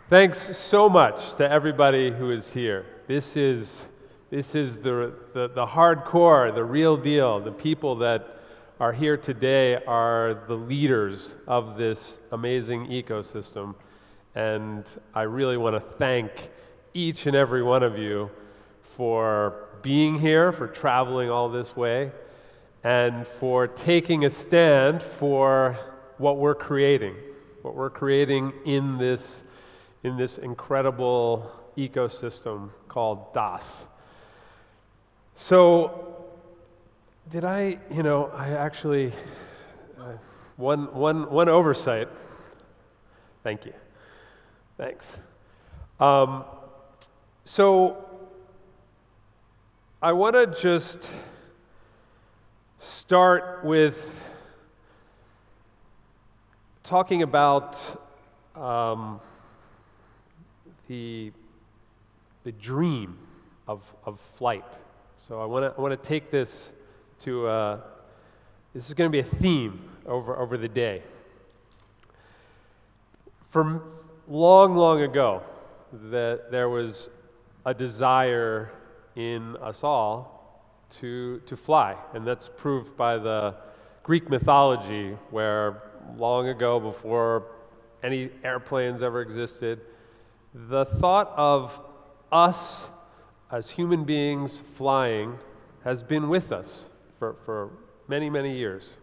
Thanks so much to everybody who is here. This is the hardcore, the real deal. The people that are here today are the leaders of this amazing ecosystem. And I really want to thank each and every one of you for being here, for traveling all this way, and for taking a stand for what we're creating in this incredible ecosystem called DAS. So, I actually, one oversight. Thank you. Thanks. So, I want to just start with talking about the dream of flight. So I want to take this to this is going to be a theme over the day. From long ago, that there was a desire in us all to fly, and that's proved by the Greek mythology, where long ago, before any airplanes ever existed, the thought of us as human beings flying has been with us for many years.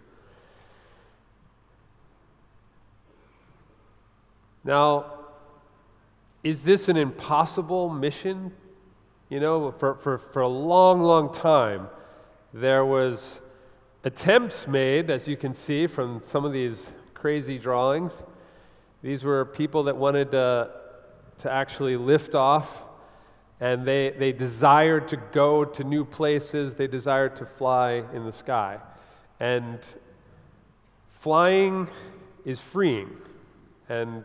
Now, is this an impossible mission? For a long time, there was attempts made, as you can see from some of these crazy drawings. These were people that wanted to actually lift off, and they desired to go to new places, they desired to fly in the sky. And flying is freeing, and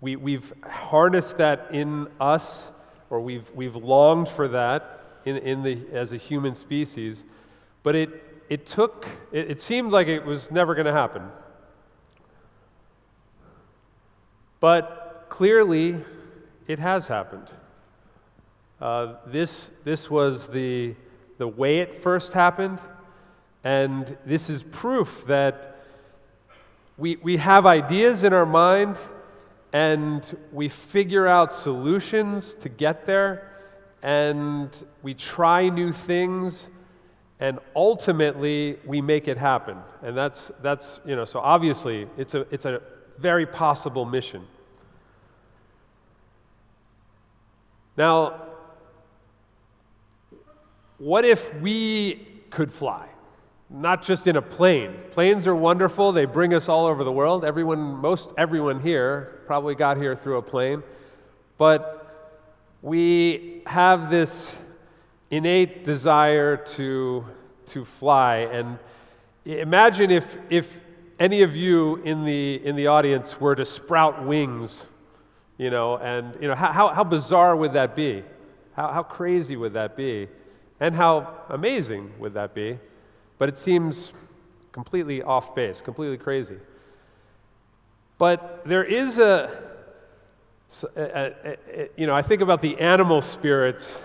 we've harnessed that in us, or we've longed for that as a human species, but it seemed like it was never going to happen. But clearly, it has happened. This was the way it first happened, and this is proof that we have ideas in our mind, and we figure out solutions to get there, and we try new things, and ultimately we make it happen. And that's so obviously it's a very possible mission. Now, what if we could fly? Not just in a plane. Planes are wonderful. They bring us all over the world. Most everyone here probably got here through a plane. But we have this innate desire to fly. And imagine if any of you in the audience were to sprout wings, how bizarre would that be? How crazy would that be? And how amazing would that be? But it seems completely off base, completely crazy. But there is I think about the animal spirits.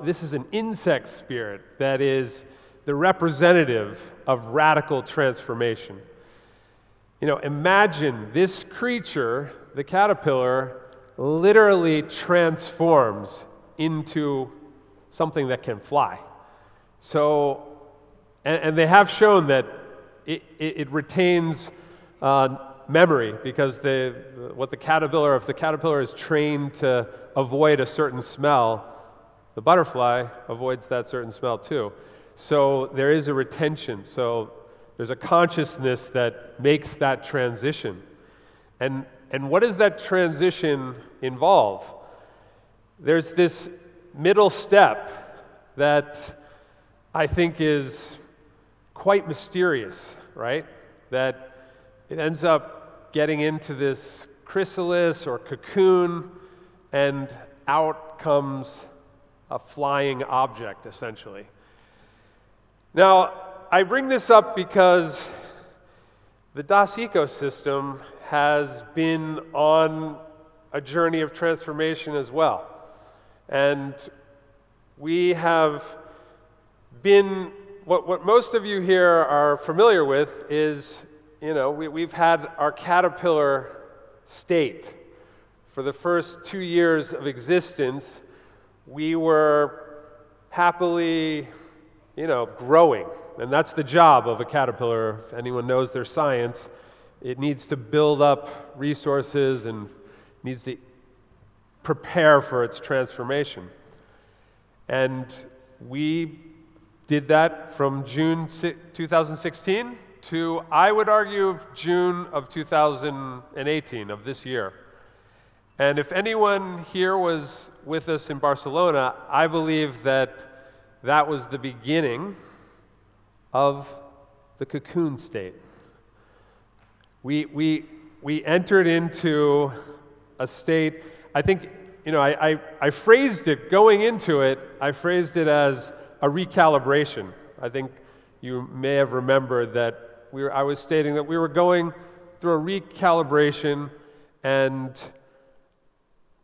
This is an insect spirit that is the representative of radical transformation. Imagine this creature, the caterpillar, literally transforms into something that can fly. So, and they have shown that it retains memory, because if the caterpillar is trained to avoid a certain smell, the butterfly avoids that certain smell too. So there is a retention. So there's a consciousness that makes that transition. And what does that transition involve? There's this middle step that I think is quite mysterious, right? That it ends up getting into this chrysalis or cocoon, and out comes a flying object, essentially. Now, I bring this up because the DAS ecosystem has been on a journey of transformation as well. And we have been, what most of you here are familiar with is, we've had our caterpillar state. For the first 2 years of existence, we were happily, growing. And that's the job of a caterpillar. If anyone knows their science, it needs to build up resources and needs to prepare for its transformation. And we did that from June 2016 to, I would argue, June of 2018, of this year. And if anyone here was with us in Barcelona, I believe that that was the beginning of the cocoon state. We entered into a state, I think, I phrased it, going into it, I phrased it as a recalibration. I think you may have remembered that I was stating that we were going through a recalibration, and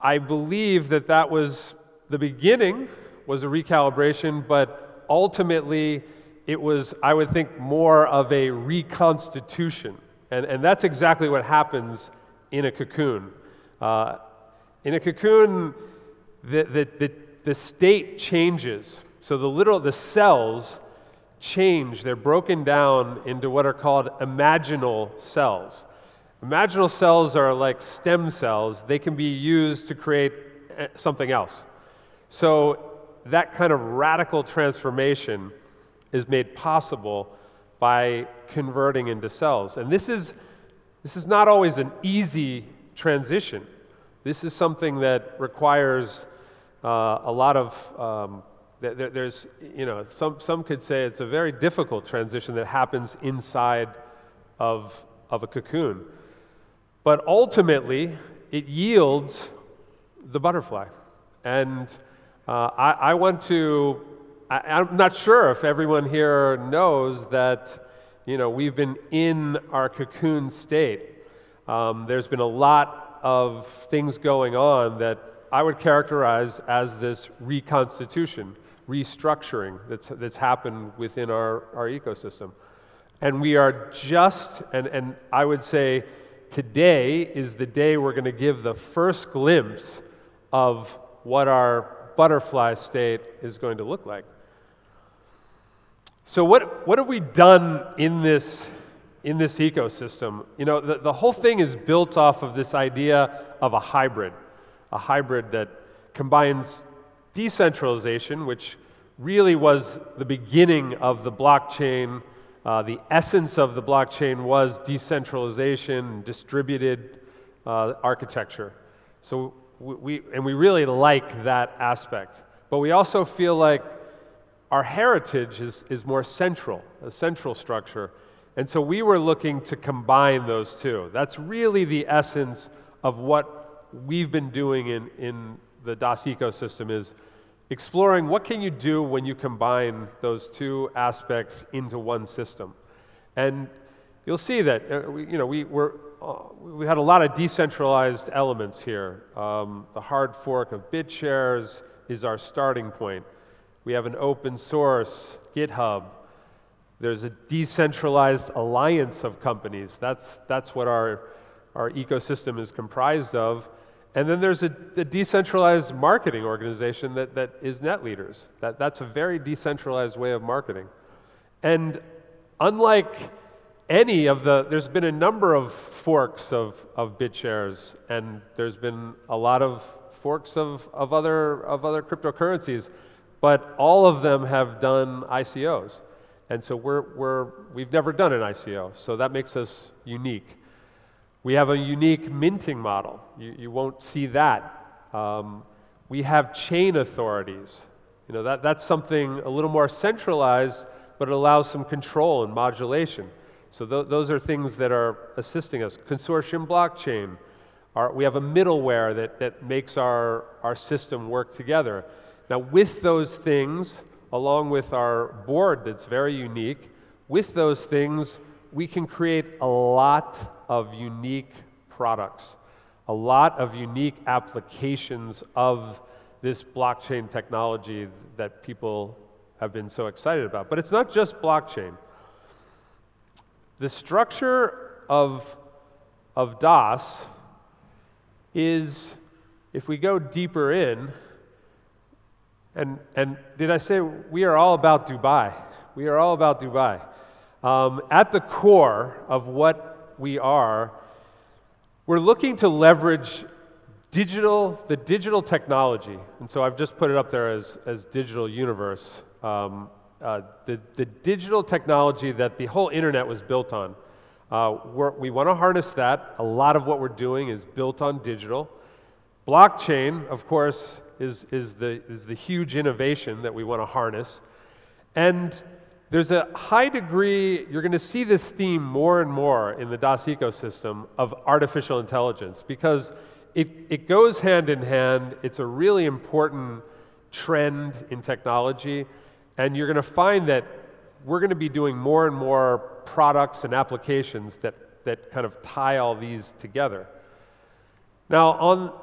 I believe that that was the beginning, was a recalibration, but ultimately it was, I would think, more of a reconstitution. And that's exactly what happens in a cocoon. In a cocoon, the state changes. So the cells change. They're broken down into what are called imaginal cells. Imaginal cells are like stem cells. They can be used to create something else. So that kind of radical transformation is made possible by converting into cells. And this is not always an easy transition. This is something that requires a lot of, there's, some could say it's a very difficult transition that happens inside of a cocoon. But ultimately, it yields the butterfly. And I'm not sure if everyone here knows that, we've been in our cocoon state. There's been a lot of things going on that I would characterize as this reconstitution, restructuring that's happened within our ecosystem. And we are just, and I would say today is the day we're going to give the first glimpse of what our butterfly state is going to look like. So what have we done in this ecosystem? The whole thing is built off of this idea of a hybrid that combines decentralization, which really was the beginning of the blockchain. The essence of the blockchain was decentralization, distributed architecture. So we really like that aspect. But we also feel like our heritage is more central, a central structure. And so we were looking to combine those two. That's really the essence of what we've been doing in the DAS ecosystem, is exploring what can you do when you combine those two aspects into one system. And you'll see that we had a lot of decentralized elements here. The hard fork of BitShares is our starting point. We have an open source GitHub. There's a decentralized alliance of companies. That's what our ecosystem is comprised of. And then there's a decentralized marketing organization that is NetLeaders. That's a very decentralized way of marketing. And unlike any of there's been a number of forks of BitShares, and there's been a lot of forks of other cryptocurrencies, but all of them have done ICOs. And so we've never done an ICO, so that makes us unique. We have a unique minting model. You won't see that. We have chain authorities. That's something a little more centralized, but it allows some control and modulation. So those are things that are assisting us. Consortium blockchain. We have a middleware that makes our system work together. Now with those things, along with our board that's very unique, with those things, we can create a lot of unique products. a lot of unique applications of this blockchain technology that people have been so excited about. But it's not just blockchain. The structure of DAS is, if we go deeper in, and did I say we are all about Dubai? We are all about Dubai. At the core of what we are, we're looking to leverage the digital technology. And so I've just put it up there as digital universe. The digital technology that the whole internet was built on. We want to harness that. A lot of what we're doing is built on digital. Blockchain, of course, is the huge innovation that we want to harness. And there's a high degree, you're going to see this theme more and more in the DAS ecosystem of artificial intelligence, because it goes hand in hand. It's a really important trend in technology, and you're going to find that we're going to be doing more and more products and applications that kind of tie all these together. Now,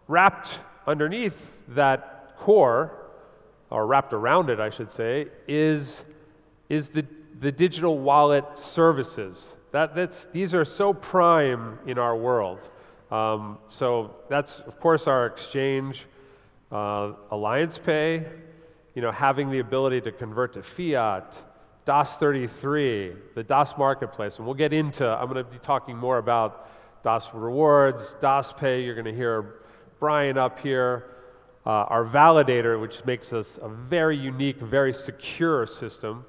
wrapped underneath that core, or wrapped around it, I should say, is the digital wallet services. These are so prime in our world. So that's, of course, our exchange, Alliance Pay, having the ability to convert to fiat, DAS33, the DAS Marketplace, and we'll get into, I'm going to be talking more about DAS Rewards, DAS Pay. You're going to hear Brian up here, our validator, which makes us a very unique, very secure system.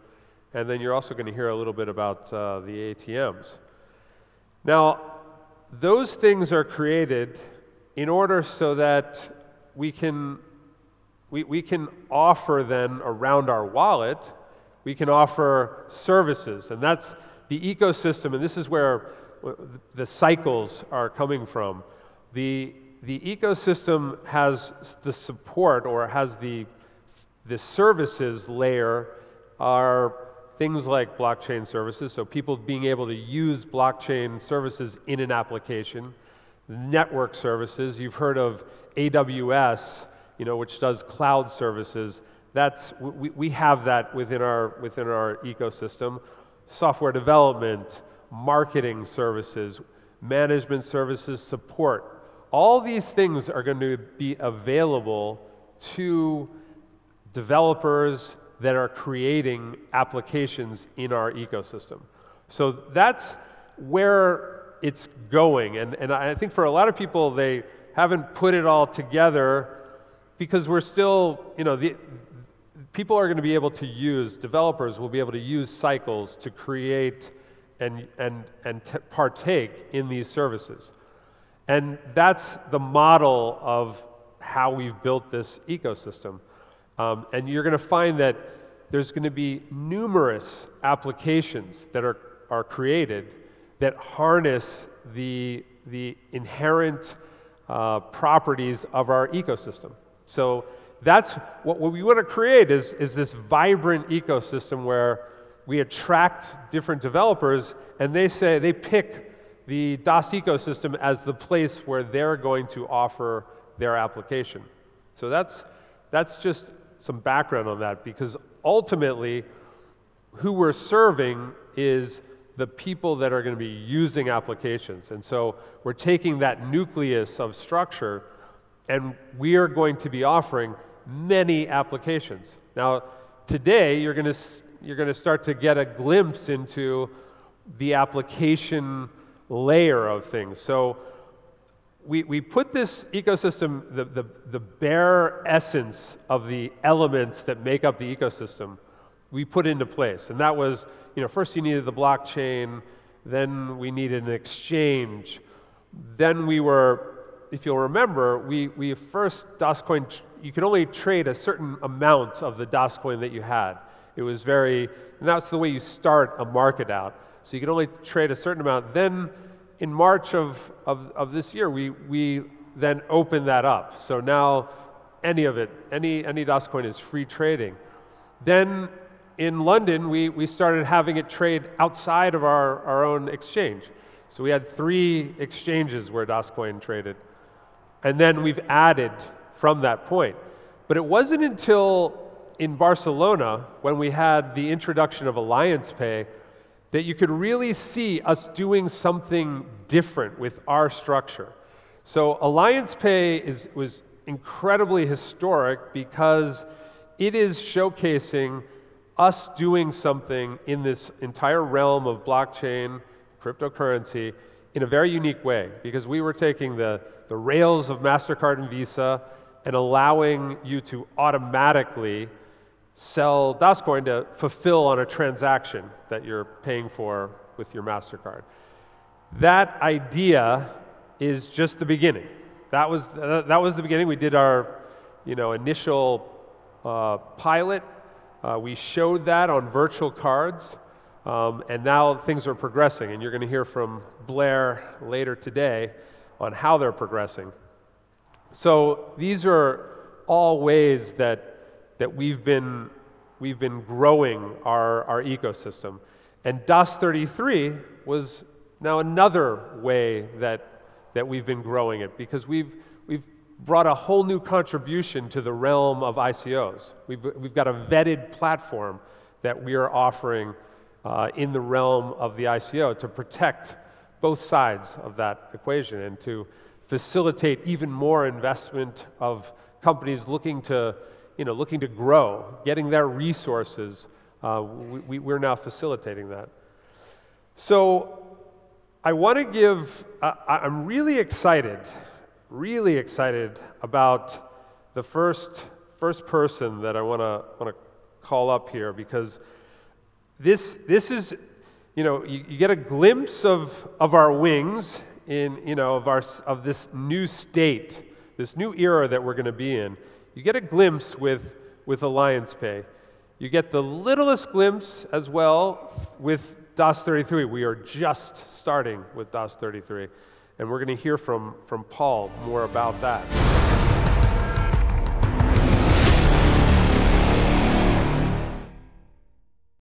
And then you're also going to hear a little bit about the ATMs. Now, those things are created in order so that we can offer then around our wallet, we can offer services. And that's the ecosystem, and this is where the cycles are coming from. The ecosystem has the support, or has the services layer are things like blockchain services, so people being able to use blockchain services in an application. Network services, you've heard of AWS, which does cloud services. We have that within our ecosystem. Software development, marketing services, management services, support. All these things are going to be available to developers that are creating applications in our ecosystem. So that's where it's going. And I think for a lot of people, they haven't put it all together because we're still, people are going to be able to use, developers will be able to use cycles to create and partake in these services. And that's the model of how we've built this ecosystem. And you're going to find that there's going to be numerous applications that are created that harness the inherent properties of our ecosystem. So that's what we want to create is this vibrant ecosystem where we attract different developers, and they pick the DAS ecosystem as the place where they're going to offer their application. So that's just some background on that, because ultimately who we're serving is the people that are going to be using applications. And so we're taking that nucleus of structure and we are going to be offering many applications. Now, today you're going to start to get a glimpse into the application layer of things. So we put this ecosystem, the bare essence of the elements that make up the ecosystem, we put into place. And that was, first you needed the blockchain, then we needed an exchange. Then we were, if you'll remember, we first, DasCoin, you could only trade a certain amount of the DasCoin that you had. It was and that's the way you start a market out. So you could only trade a certain amount. Then in March of this year, we then opened that up. So now any of it, any DasCoin is free trading. Then in London, we started having it trade outside of our own exchange. So we had 3 exchanges where DasCoin traded. And then we've added from that point. But it wasn't until in Barcelona, when we had the introduction of Alliance Pay, that you could really see us doing something different with our structure. So Alliance Pay was incredibly historic because it is showcasing us doing something in this entire realm of blockchain, cryptocurrency, in a very unique way, because we were taking the rails of MasterCard and Visa and allowing you to automatically sell DasCoin to fulfill on a transaction that you're paying for with your MasterCard. That idea is just the beginning. That was the beginning. We did our initial pilot. We showed that on virtual cards, and now things are progressing, and you're going to hear from Blair later today on how they're progressing. So these are all ways that we've been growing our ecosystem. And DAS33 was now another way that we've been growing it, because we've brought a whole new contribution to the realm of ICOs. We've got a vetted platform that we are offering in the realm of the ICO to protect both sides of that equation and to facilitate even more investment of companies looking to grow, getting their resources. We're now facilitating that. So I want to give, I'm really excited about the first person that I want to call up here, because this is, you get a glimpse of our wings of this new state, this new era that we're going to be in. You get a glimpse with Alliance Pay. You get the littlest glimpse as well with DAS33. We are just starting with DAS33, and we're going to hear from Paul more about that.